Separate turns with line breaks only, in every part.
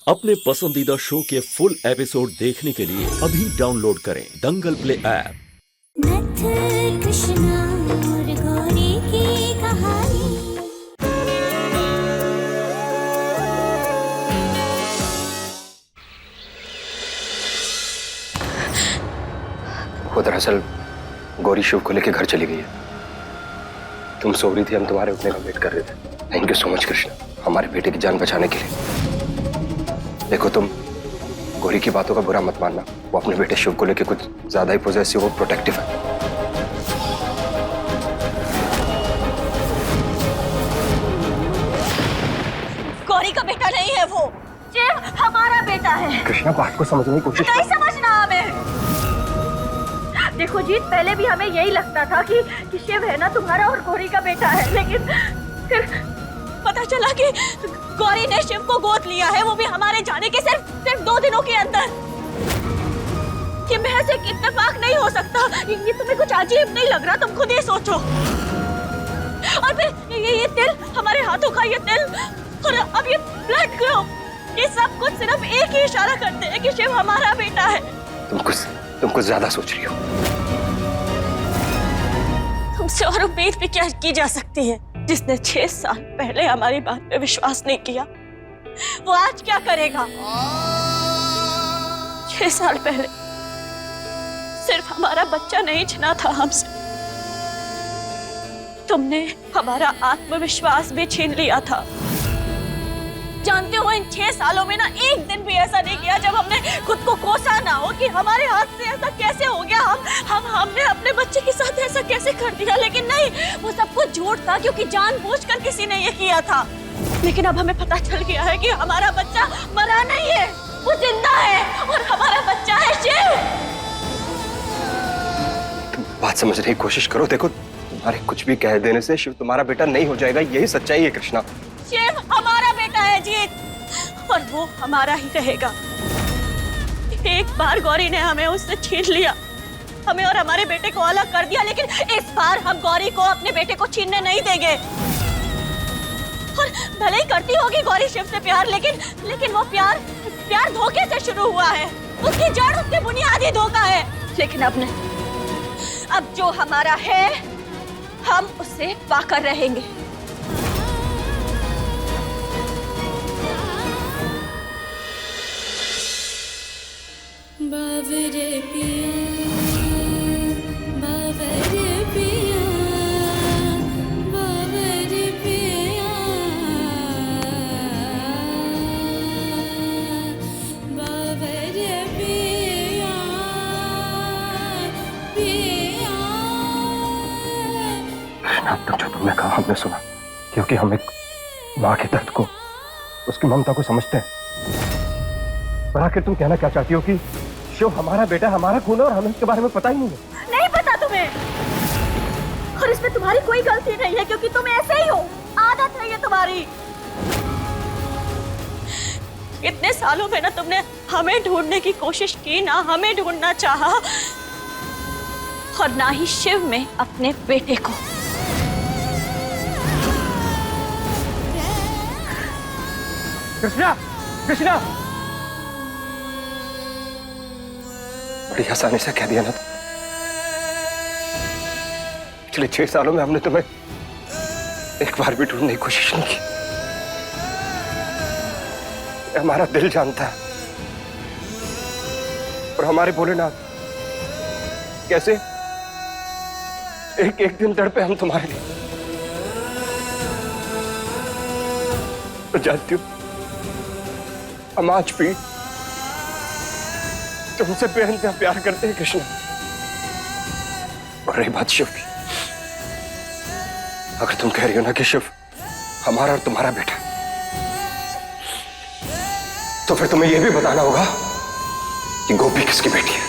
अपने पसंदीदा शो के फुल एपिसोड देखने के लिए अभी डाउनलोड करें दंगल प्ले ऐप।
नथ कृष्णा और गौरी की कहानी।
वो दरअसल गौरी शिव को लेके घर चली गई है। तुम सो रही थी, हम तुम्हारे उठने का वेट कर रहे थे। Thank you so much Krishna, हमारे बेटे की जान बचाने के लिए। देखो, तुम गौरी की बातों का बुरा मत मानना। वो अपने बेटे शिव को लेके कुछ ज्यादा ही पॉजेसिव और प्रोटेक्टिव है।
गौरी का बेटा नहीं है वो, शिव हमारा बेटा है।
कृष्णा, बात को समझने की कोशिश
नहीं समझना हमें। देखो जीत, पहले भी हमें यही लगता था कि शिव है ना तुम्हारा और गौरी का बेटा है, लेकिन फिर पता चला कि गौरी ने शिव को गोद लिया है, वो भी हमारे जाने के सिर्फ 2 दिनों के अंदर। ये महज एक इत्तेफाक नहीं हो सकता। ये तुम्हें कुछ अजीब नहीं लग रहा? तुम खुद ही सोचो। और फिर ये तिल, हमारे हाथों का ये तिल, और अब ये ब्लड ग्रुप, ये सब कुछ सिर्फ एक ही इशारा करते हैं कि शिव हमारा बेटा है।
तुम कुछ ज्यादा सोच रही हो।
तुमसे और उम्मीद भी क्या की जा सकती है? जिसने 6 साल पहले हमारी बात पे विश्वास नहीं किया, वो आज क्या करेगा? 6 साल पहले सिर्फ हमारा बच्चा नहीं छिना था हमसे, तुमने हमारा आत्मविश्वास भी छीन लिया था। जानते हो, इन 6 सालों में ना एक दिन भी ऐसा नहीं किया जब हमने खुद को कोसा ना हो कि हमारे हाथ से ऐसा कैसे हो गया, हमने अपने बच्चे के साथ ऐसा कैसे कर दिया। लेकिन नहीं, वो सब कुछ झूठ था, क्योंकि जानबूझकर किसी ने ये किया था। लेकिन अब हमें पता चल गया है कि हमारा बच्चा मरा नहीं है, वो जिंदा है, और हमारा बच्चा है शिव।
तुम बात समझने की कोशिश करो। देखो, तुम्हारे कुछ भी कह देने से शिव तुम्हारा बेटा नहीं हो जाएगा, यही सच्चाई है कृष्णा।
शिव हमारा बेटा है जीत, और वो हमारा ही रहेगा। एक बार गौरी ने हमें उससे छीन लिया, हमें और हमारे बेटे को अलग कर दिया, लेकिन इस बार हम गौरी को अपने बेटे को छीनने नहीं देंगे। और भले ही करती होगी गौरी शिव से प्यार, लेकिन वो प्यार धोखे से शुरू हुआ है। उसकी जड़, उसकी बुनियादी धोखा है। लेकिन अब जो हमारा है, हम उसे पाकर रहेंगे।
बावरे पिया, बावरे पिया, बावरे पिया, बावरे पिया, पिया।
कृष्णा, जो तुमने कहा हमने सुना, क्योंकि हम एक माँ के दर्द को, उसकी ममता को समझते हैं। पर आखिर तुम कहना क्या चाहती हो कि शिव हमारा बेटा, हमारा खून है, और हमें इसके बारे में पता ही नहीं है?
नहीं पता तुम्हें, और इसमें तुम्हारी कोई गलती नहीं है, क्योंकि तुम ऐसे ही हो, आदत है ये तुम्हारी। इतने सालों में ना तुमने हमें ढूंढने की कोशिश की, ना हमें ढूंढना चाहा, और ना ही शिव में अपने बेटे को।
कृष्णा, कृष्णा, बड़ी आसानी से कह दिया ना। पिछले 6 सालों में हमने तुम्हें एक बार भी ढूंढने की कोशिश नहीं की। हमारा दिल जानता है, और हमारे भोलेनाथ कैसे एक दिन तड़पे हम तुम्हारे लिए। तो जानती हूँ, हम आज भी तुमसे बेइंतहा प्यार करते हैं कृष्ण। और रही बात शिव की, अगर तुम कह रही हो ना कि शिव हमारा और तुम्हारा बेटा, तो फिर तुम्हें यह भी बताना होगा कि गोपी किसकी बेटी है।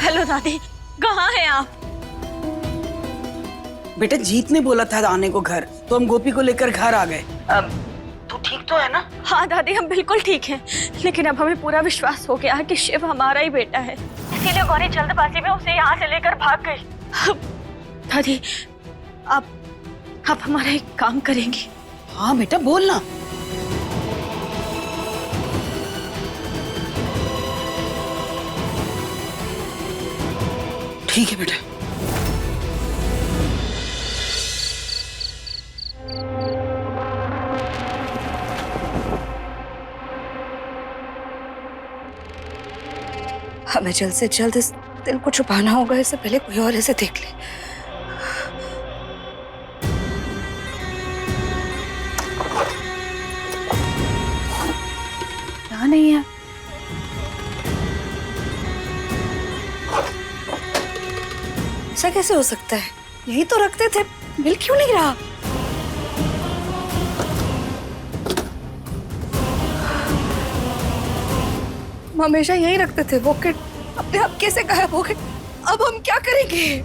हेलो दादी, कहाँ हैं आप?
बेटा, जीत ने बोला था आने को घर, तो हम गोपी को लेकर घर आ गए। तू ठीक तो है ना?
हाँ दादी, हम बिल्कुल ठीक हैं, लेकिन अब हमें पूरा विश्वास हो गया है कि शिव हमारा ही बेटा है, इसीलिए गौरी जल्दबाजी में उसे यहाँ से लेकर भाग गई। दादी, आप हमारा एक काम करेंगी?
हाँ बेटा, बोल ना। ठीक है बेटा।
हमें जल्द से जल्द इस दिल को छुपाना होगा, इससे पहले कोई और इसे देख ले। यहाँ नहीं है। ऐसा कैसे हो सकता है? यही तो रखते थे, मिल क्यों नहीं रहा? हम हमेशा यही रखते थे, वो किट अपने आप कैसे गायब हो गए? अब हम क्या करेंगे?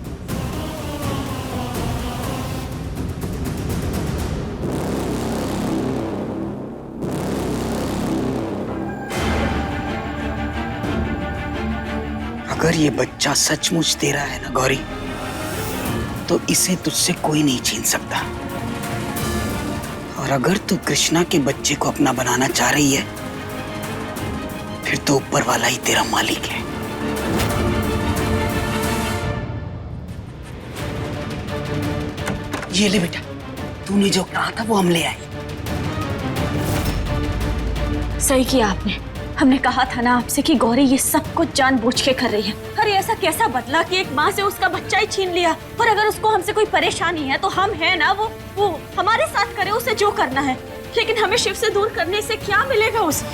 अगर ये बच्चा सचमुच तेरा है ना गौरी, तो इसे तुझसे कोई नहीं छीन सकता। और अगर तू कृष्णा के बच्चे को अपना बनाना चाह रही है, फिर तो ऊपर वाला ही तेरा मालिक है। ये ले बेटा, तूने जो कहा था वो हम ले आए।
सही किया आपने। हमने कहा था ना आपसे कि गौरी ये सब कुछ जानबूझ के कर रही है। अरे ऐसा कैसा बदला कि एक माँ से उसका बच्चा ही छीन लिया। और अगर उसको हमसे कोई परेशानी है तो हम है ना, वो हमारे साथ करे, उसे जो करना है। लेकिन हमें शिव से दूर करने से क्या मिलेगा उसे?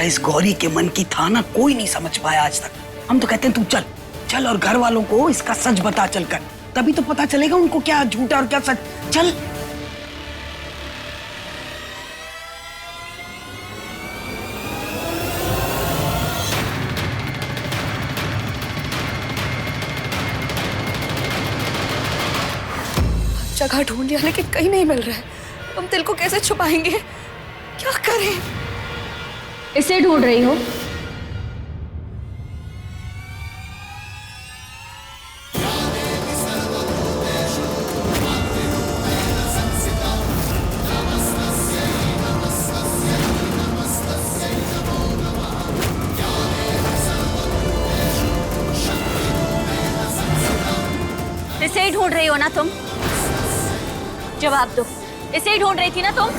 इस गौरी के मन की था ना, कोई नहीं समझ पाया आज तक। हम तो कहते हैं तू चल चल और घर वालों को इसका सच बता चलकर, तभी तो पता चलेगा उनको क्या झूठा और क्या सच। चल।
जगह ढूंढ लिया लेकिन कहीं नहीं मिल रहा है। हम दिल को कैसे छुपाएंगे? क्या करें?
इसे ढूंढ रही हो? इसे ही ढूंढ रही हो ना तुम? जवाब दो, इसे ही ढूंढ रही थी ना तुम?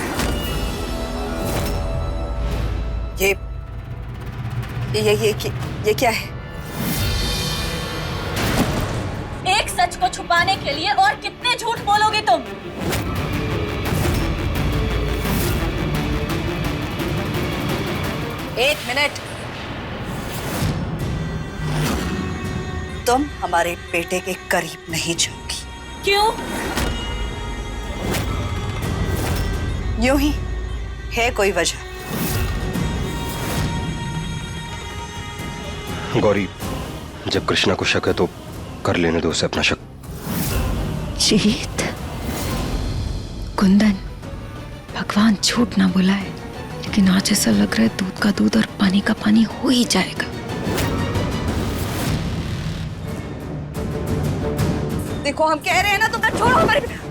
ये क्या है?
एक सच को छुपाने के लिए और कितने झूठ बोलोगे तुम?
एक मिनट। तुम हमारे बेटे के करीब नहीं जाओगी।
क्यों?
यूं ही है, कोई वजह?
गौरी, जब कृष्णा को शक है तो कर लेने दो उसे अपना शक।
जीत, कुंदन, भगवान झूठ ना बुलाए, लेकिन आज ऐसा लग रहा है दूध का दूध और पानी का पानी हो ही जाएगा।
देखो हम कह रहे हैं ना, तुम तो छोड़ो हमारे।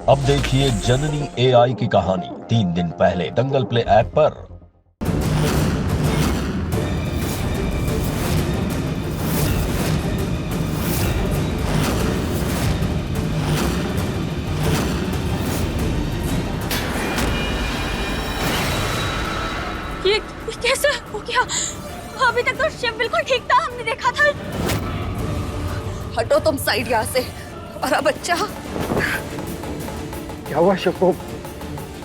अब देखिए जननी AI की कहानी 3 दिन पहले दंगल प्ले ऐप पर।
ये कैसे हो गया? अभी तक तो शिव बिल्कुल ठीक था, हमने देखा था।
हटो तुम साइड यहाँ से। हमारा बच्चा।
क्या हुआ शिव को?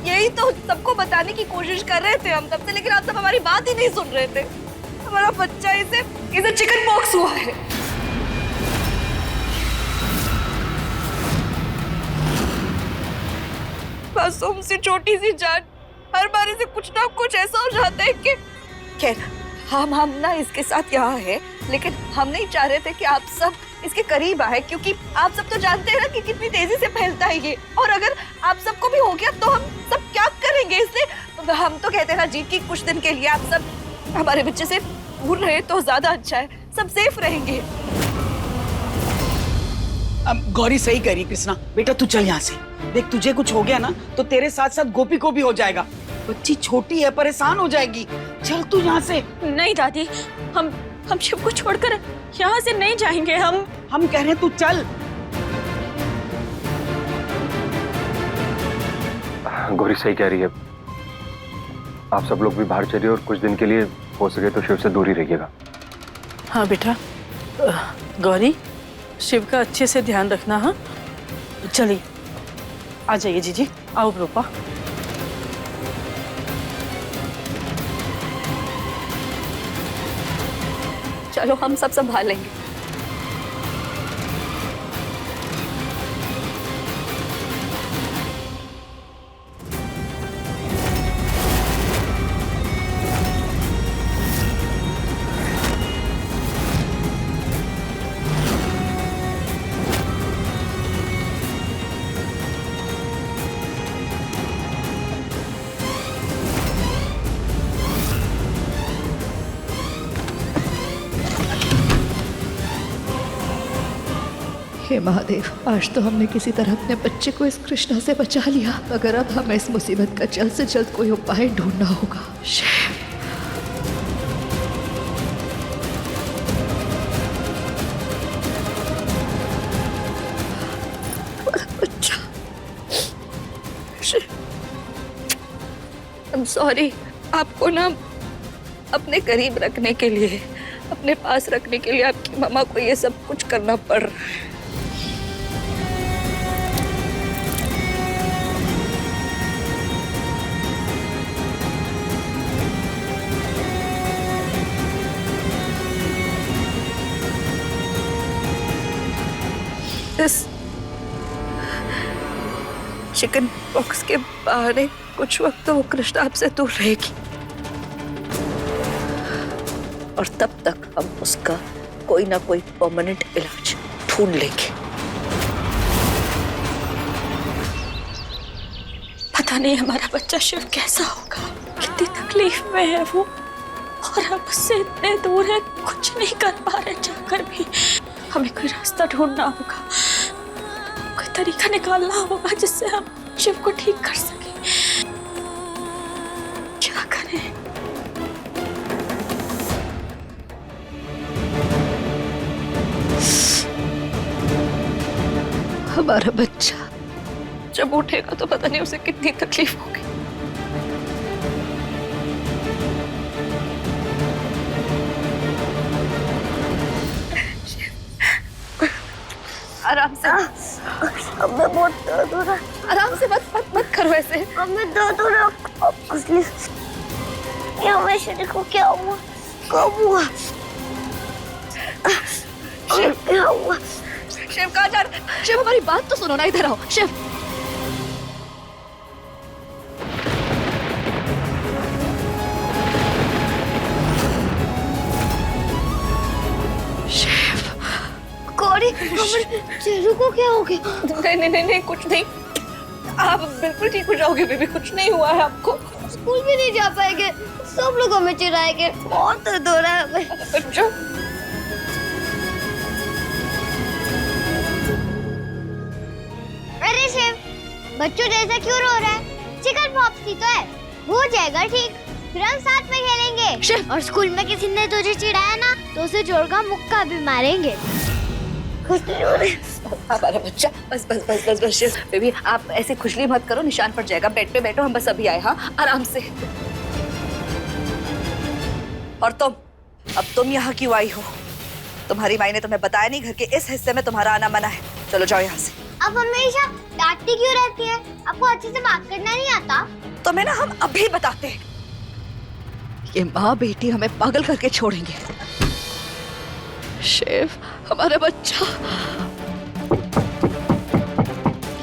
यही तो सबको बताने की कोशिश कर रहे थे हम तब से, लेकिन आप सब हमारी बात ही नहीं सुन रहे थे। हमारा बच्चा, इसे चिकन पॉक्स हुआ है। मासूम सी छोटी सी जान, हर बार इसे कुछ ना कुछ ऐसा हो जाता है कि खैर हम ना इसके साथ यहाँ है, लेकिन हम नहीं चाह रहे थे कि आप सब इसके करीब आए, क्योंकि आप सब तो जानते हैं ना कि कितनी तेजी से फैलता है ये। और अगर आप सबको भी हो गया तो हम सब क्या करेंगे? इसलिए तो हम तो कहते हैं ना जीत की कुछ दिन के लिए आप सब हमारे बच्चे से दूर रहे तो ज्यादा अच्छा है, सब सेफ रहेंगे।
अब गौरी सही कह रही कृष्णा, बेटा तू चल यहाँ से। देख तुझे कुछ हो गया ना तो तेरे साथ साथ गोपी को भी हो जाएगा। बच्ची छोटी है, परेशान हो जाएगी। चल तू यहाँ से।
नहीं दादी, हम हम शिव को छोड़कर यहाँ से नहीं जाएंगे।
हम कह रहे हैं तू चल।
गौरी सही कह रही है, आप सब लोग भी बाहर चलिए और कुछ दिन के लिए हो सके तो शिव से दूर ही रहिएगा।
हाँ बेटा, गौरी शिव का अच्छे से ध्यान रखना। हाँ चलिए, आ जाइए जीजी, आओ रूपा।
चलो हम सब संभाल लेंगे।
हे महादेव, आज तो हमने किसी तरह अपने बच्चे को इस कृष्णा से बचा लिया, मगर अब हमें इस मुसीबत का जल्द से जल्द कोई उपाय ढूंढना होगा। शिव,
बच्चा, I'm sorry, आपको ना अपने करीब रखने के लिए, अपने पास रखने के लिए आपकी मामा को ये सब कुछ करना पड़ रहा है। इस चिकन बॉक्स के बहाने कुछ वक्त तो वो कृष्णा आपसे दूर रहेगी और तब तक हम उसका कोई ना कोई परमानेंट इलाज ढूंढ लेंगे।
पता नहीं हमारा बच्चा शिव कैसा होगा, कितनी तकलीफ में है वो, और हम उससे इतने दूर है, कुछ नहीं कर पा रहे। जाकर भी हमें कोई रास्ता ढूंढना होगा, कोई तरीका निकालना होगा जिससे हम शिव को ठीक कर सकें। क्या करें?
हमारा बच्चा
जब उठेगा तो पता नहीं उसे कितनी तकलीफ होगी। आराम से।
हमें बहुत दर्द हो रहा है।
आराम से मत करो ऐसे।
हमें दर्द हो रहा है। अब असली ये हमें शरीर को क्या हुआ? कब हुआ? क्या हुआ?
शिव कहाँ जा रहा? शिव हमारी बात तो सुनो ना, इधर आओ। शिव
गौरी, चेरू को क्या हो गया?
नहीं कुछ नहीं, आप बिल्कुल ठीक हो जाओगे बेबी, कुछ नहीं हुआ है आपको।
स्कूल भी नहीं जा पाएंगे, सब लोग हमें चिढ़ाएंगे, बहुत दर्द हो रहा है हमें।
बच्चों
अरे शिव, बच्चों जैसा क्यों रो रहा है? चिकन पॉक्स ही तो है, हो जाएगा ठीक, फिर हम साथ में खेलेंगे।
शिव,
और स्कूल में किसी ने तुझे चिढ़ाया ना तो उसे जोड़कर मुक्का भी मारेंगे।
हमारा बच्चा, बस शिव बेबी, आप ऐसे खुजली मत करो, निशान पड़ जाएगा। बेड पे बैठो, हम बस अभी आए। हाँ आराम से। और अब तुम यहाँ क्यों आई हो? तुम्हारी माई ने तुम्हें बताया नहीं घर के इस हिस्से में तुम्हारा आना मना है। चलो जाओ यहाँ से।
अब हमेशा डांटती क्यों रहती है? आपको अच्छे से बात करना नहीं आता?
तुम्हें ना हम अभी बताते हैं। ये माँ बेटी हमें पागल करके छोड़ेंगे। शिव हमारा बच्चा,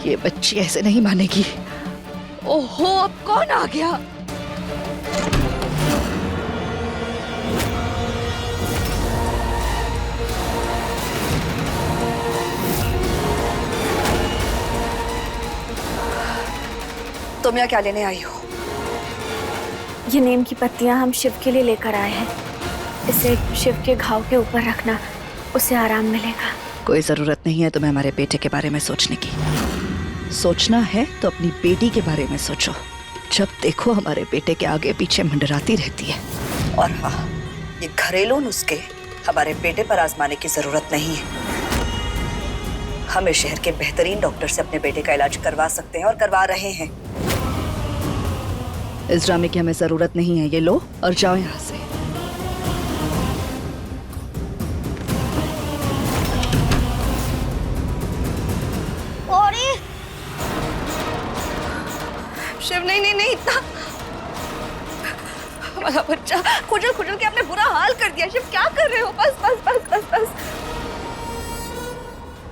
ये बच्ची ऐसे नहीं मानेगी। ओहो, अब कौन आ गया? तुम यहाँ क्या लेने आई हो?
ये नीम की पत्तियां हम शिव के लिए लेकर आए हैं। इसे शिव के घाव के ऊपर रखना, उसे आराम मिलेगा।
कोई जरूरत नहीं है तुम्हें हमारे बेटे के बारे में सोचने की। सोचना है तो अपनी बेटी के बारे में सोचो। जब देखो हमारे बेटे के आगे पीछे मंडराती रहती है। और हाँ, ये घरेलू नुस्खे हमारे बेटे पर आजमाने की जरूरत नहीं है। हम इस शहर के बेहतरीन डॉक्टर से अपने बेटे का इलाज करवा सकते हैं और करवा रहे हैं।
इस ड्रामे की हमें जरूरत नहीं है। ये लो और जाओ यहाँ से।
शिव नहीं नहीं नहीं, इतना हमारा बच्चा खुजल खुजल के आपने बुरा हाल कर दिया। शिव क्या कर रहे हो? बस बस बस बस बस।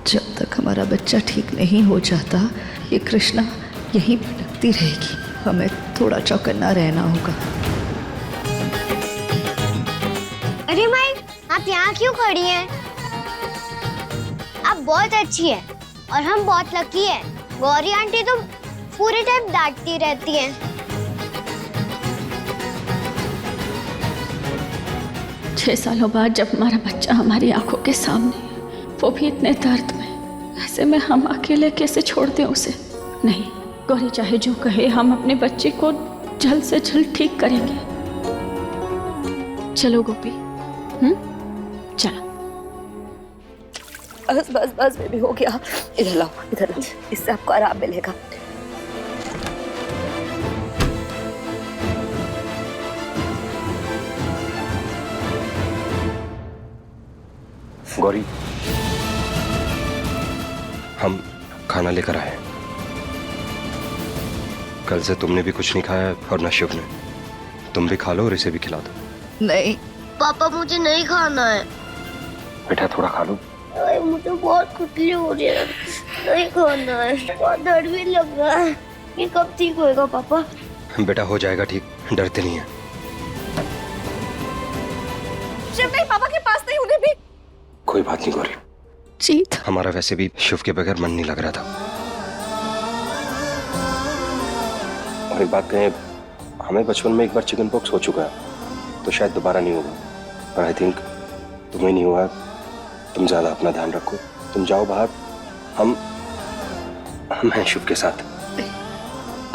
जब तक हमारा बच्चा ठीक नहीं हो जाता ये कृष्णा यहीं भटकती रहेगी। हमें थोड़ा चौकन्ना रहना होगा।
अरे माई, आप यहाँ क्यों खड़ी हैं? आप बहुत अच्छी है और हम बहुत लकी है। गौरी आंटी तो पूरे टाइम डांटती रहती हैं।
6 सालों बाद जब हमारा बच्चा हमारी आंखों के सामने, वो भी इतने दर्द में, ऐसे में हम अकेले कैसे छोड़ दें उसे? नहीं, गौरी चाहे जो कहे, हम अपने बच्चे को जल्द से जल्द ठीक करेंगे। चलो गोपी, चलो।
बस बस बस बेबी, हो गया। इधर लाओ, इधर लाओ, इससे आपको आराम मिलेगा।
गौरी, हम खाना लेकर आए। कल से तुमने भी कुछ नहीं खाया और न शिव ने। तुम भी खा लो और इसे भी खिला दो।
नहीं पापा, मुझे नहीं खाना है।
बेटा थोड़ा खा लो।
मुझे बहुत खुजली हो रही है, नहीं खाना है। बहुत दर्द भी लग रहा है। ये कब ठीक होएगा पापा?
बेटा हो जाएगा ठीक, डरते नहीं है।
शिव नहीं, पापा के पास नहीं, उन्हें भी।
कोई बात नहीं गौरी,
जीत,
हमारा वैसे भी शिव के बगैर मन नहीं लग रहा था। और एक बात कहें, हमें बचपन में एक बार चिकन पॉक्स हो चुका है, तो शायद दोबारा नहीं होगा। पर आई थिंक तुम्हें नहीं हुआ। तुम ज्यादा अपना ध्यान रखो, तुम जाओ बाहर। हम हैं शिव के साथ।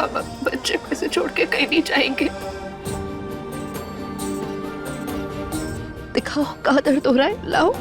अब बच्चे को ऐसे छोड़ के कहीं नहीं जाएंगे। दिखाओ कहाँ दर्द हो रहा है, लाओ।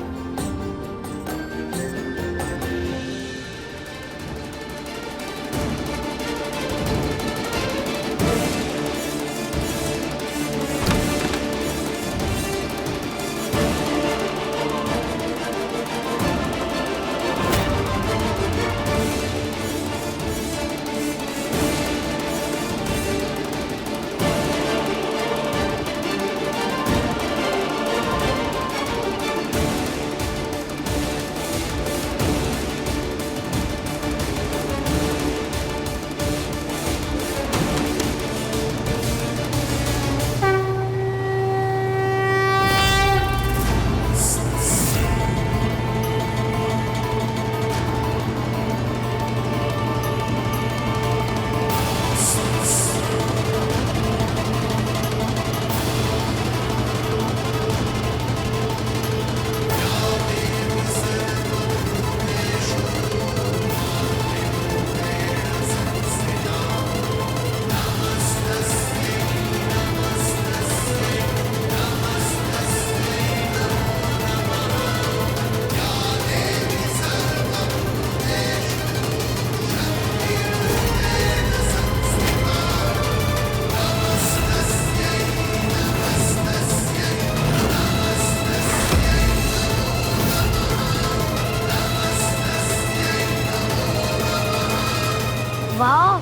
वाह,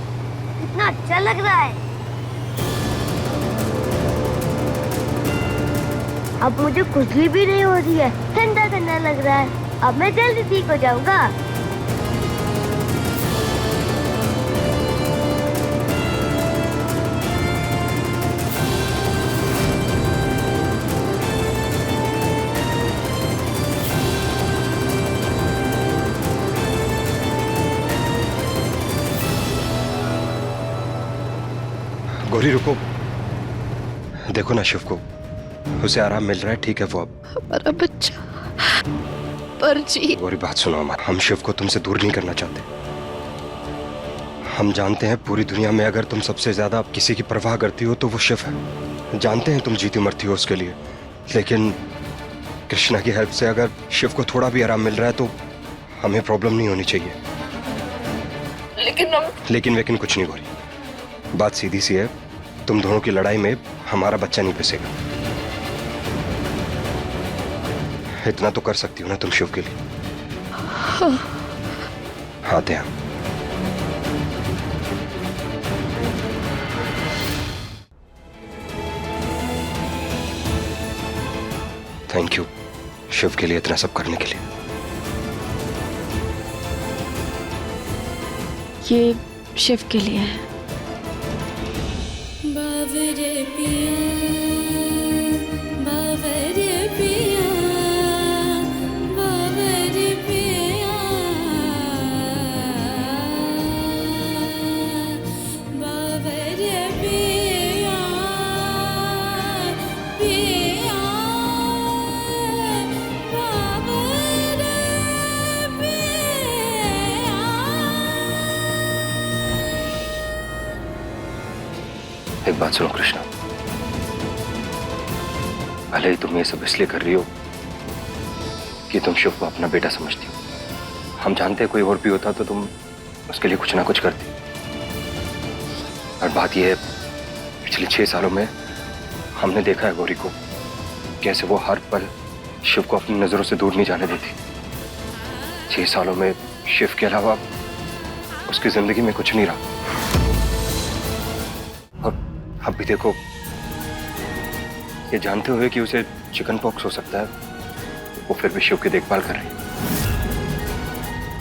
कितना अच्छा लग रहा है। अब मुझे खुजली भी नहीं हो रही है, ठंडा ठंडा लग रहा है। अब मैं जल्दी ठीक हो जाऊंगा।
गौरी रुको, देखो ना शिव को, उसे आराम मिल रहा है, ठीक है वो अब।
हमारा बच्चा, पर जी।
गौरी बात सुनो हमारी, हम शिव को तुमसे दूर नहीं करना चाहते। हम जानते हैं पूरी दुनिया में अगर तुम सबसे ज्यादा किसी की परवाह करती हो तो वो शिव है। जानते हैं तुम जीती मरती हो उसके लिए, लेकिन कृष्णा की हेल्प से अगर शिव को थोड़ा भी आराम मिल रहा है तो हमें प्रॉब्लम नहीं होनी चाहिए। लेकिन वेकिन कुछ नहीं गौरी, बात सीधी सी है, तुम दोनों की लड़ाई में हमारा बच्चा नहीं पिसेगा। इतना तो कर सकती हो ना तुम शिव के लिए? आते हैं। थैंक यू शिव के लिए इतना सब करने के लिए।
ये शिव के लिए है।
एक बात सुनो कृष्णा, भले ही तुम ये सब इसलिए कर रही हो कि तुम शिव को अपना बेटा समझती हो। हम जानते हैं कोई और भी होता तो तुम उसके लिए कुछ ना कुछ करती। और बात यह है, पिछले 6 सालों में हमने देखा है गौरी को कैसे वो हर पल शिव को अपनी नजरों से दूर नहीं जाने देती। 6 सालों में शिव के अलावा उसकी जिंदगी में कुछ नहीं रहा। और अब भी देखो, ये जानते हुए कि उसे चिकन पॉक्स हो सकता है, वो फिर भी शिव की देखभाल कर रही है।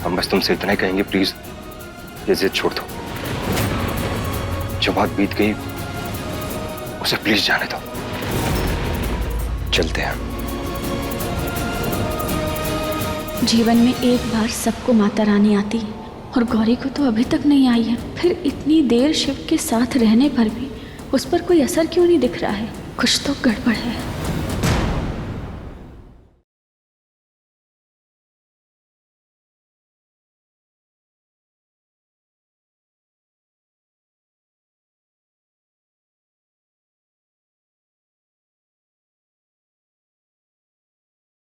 हम बस तुमसे इतना ही कहेंगे, प्लीज ये जिद छोड़ दो। जो बात बीत गई उसे प्लीज जाने दो। चलते हैं।
जीवन में एक बार सबको माता रानी आती है और गौरी को तो अभी तक नहीं आई है। फिर इतनी देर शिव के साथ रहने पर भी उस पर कोई असर क्यों नहीं दिख रहा है? कुछ तो गड़बड़ है।